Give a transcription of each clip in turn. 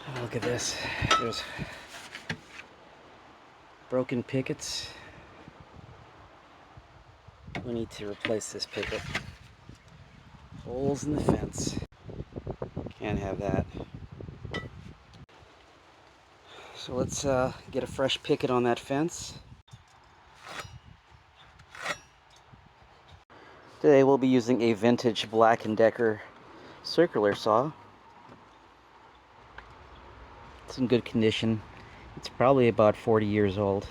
Oh, look at this. There's broken pickets. We need to replace this picket. Holes in the fence. Can't have that. So let's get a fresh picket on that fence. Today we'll be using a vintage Black & Decker circular saw. It's in good condition. It's probably about 40 years old.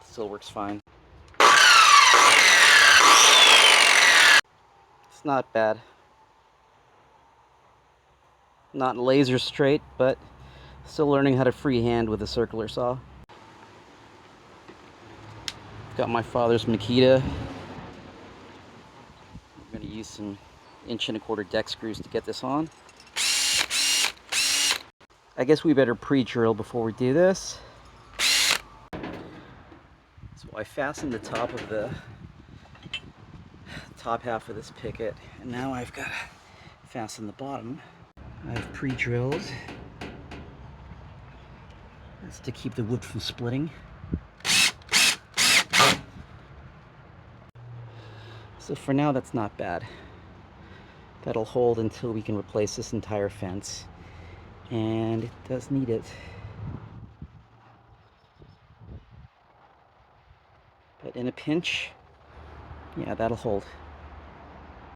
Still works fine. It's not bad. Not laser straight, but still learning how to freehand with a circular saw. Got my father's Makita. I'm going to use some 1¼ deck screws to get this on. I guess we better pre-drill before we do this. So I fastened the top of the top half of this picket, and now I've got to fasten the bottom. I've pre-drilled. That's to keep the wood from splitting. So for now, that's not bad. That'll hold until we can replace this entire fence. And it does need it. But in a pinch, yeah, that'll hold.